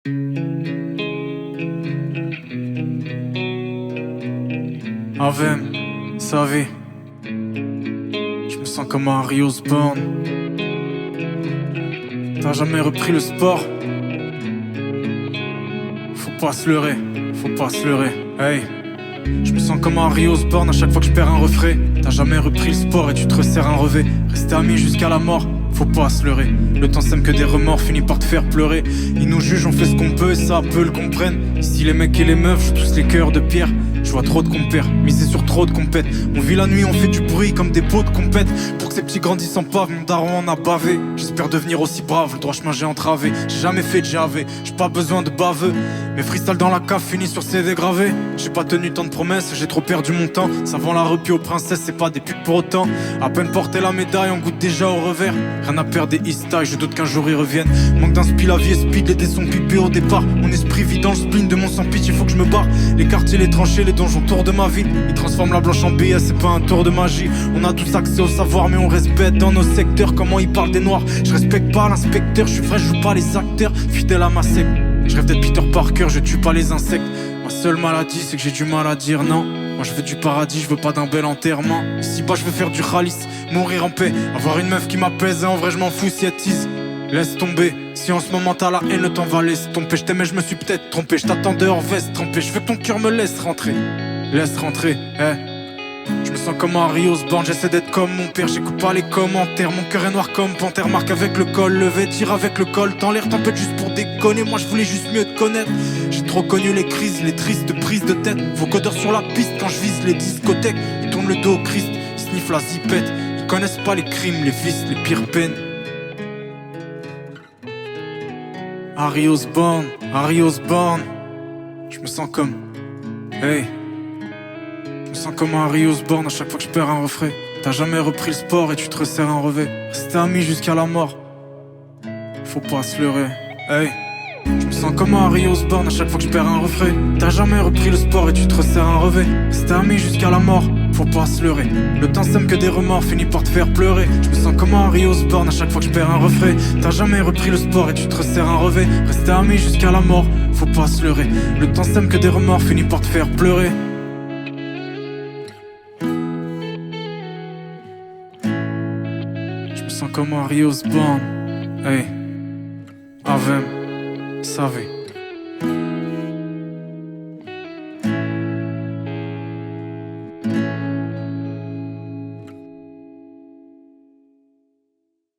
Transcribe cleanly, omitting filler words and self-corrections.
Avem, Savé. Je me sens comme un Harry Osborn. T'as jamais repris le sport? Faut pas se leurrer, faut pas se leurrer. Hey, je me sens comme un Harry Osborn à chaque fois que je perds un refrain. T'as jamais repris le sport et tu te resserres un revêt. Rester amis jusqu'à la mort, faut pas se leurrer. Le temps sème que des remords finit par te faire pleurer. Ils nous jugent, on fait ce qu'on peut et ça peu le comprennent. Ici les mecs et les meufs jouent tous les cœurs de pierre. Je vois trop de compères, miser sur trop de compètes. On vit la nuit, on fait du bruit comme des pots de compète. Pour que ces petits grandissent en pave, mon daron en a bavé. J'espère devenir aussi brave, le droit chemin j'ai entravé. J'ai jamais fait de JAV, j'ai pas besoin de baveux. Mes freestyles dans la cave finissent sur CD gravé. J'ai pas tenu tant de promesses, j'ai trop perdu mon temps. Ça vend la repue aux princesses, c'est pas des putes pour autant. À peine porter la médaille, on goûte déjà au revers. Rien à perdre des e-style, je doute qu'un jour ils reviennent. Manque d'inspi, la vie est speed, les dés sont pipés au départ. Mon esprit vit dans le spleen de mon sans-pitié, faut que je me barre. Les quartiers, les tranchées, les donjons, tour de ma ville. Ils transforment la blanche en billet, c'est pas un tour de magie. On a tous accès au savoir, mais on respecte dans nos secteurs. Comment ils parlent des noirs, je respecte pas l'inspecteur. Je suis vrai, je joue pas les acteurs, fidèle à ma secte. Je rêve d'être Peter Parker, je tue pas les insectes. Ma seule maladie, c'est que j'ai du mal à dire non. Moi je veux du paradis, je veux pas d'un bel enterrement. Ici bas je veux faire du ralice, mourir en paix. Avoir une meuf qui m'apaise et en vrai je m'en fous si elle tease. Laisse tomber, si en ce moment t'as la haine, le temps va laisser tomber. Je t'aimais, je me suis peut-être trompé, je t'attendais hors veste trempé. Je veux que ton cœur me laisse rentrer. Laisse rentrer, Je me sens comme un Harry Osborn, j'essaie d'être comme mon père. J'écoute pas les commentaires, mon cœur est noir comme panthère. Marque avec le col levé, tire avec le col. T'en l'air, tempête juste pour déconner. Moi je voulais juste mieux te connaître. J'ai trop connu les crises, les tristes prises de tête. Vocodeurs sur la piste quand je vise les discothèques. Ils tournent le dos au Christ, ils sniffent la zipette. Ils connaissent pas les crimes, les vices, les pires peines. Harry Osborn, Harry Osborn. Je me sens comme, hey. Je me sens comme un Harry Osborn à chaque fois que je perds un refrain. T'as jamais repris le sport et tu te resserres un revêt. Rester ami jusqu'à la mort, faut pas se leurrer, hey. Je me sens comme un Harry Osborn à chaque fois que je perds un refrain. T'as jamais repris le sport et tu te resserres un revêt. Rester ami jusqu'à la mort, faut pas se leurrer. Le temps sème que des remords finit par te faire pleurer. Je me sens comme un Harry Osborn à chaque fois que je perds un refrain. T'as jamais repris le sport et tu te resserres un revêt. Rester ami jusqu'à la mort, faut pas se leurrer. Le temps sème que des remords finit par te faire pleurer. Je me sens comme un Harry Osborn, hey. Avem, Savé.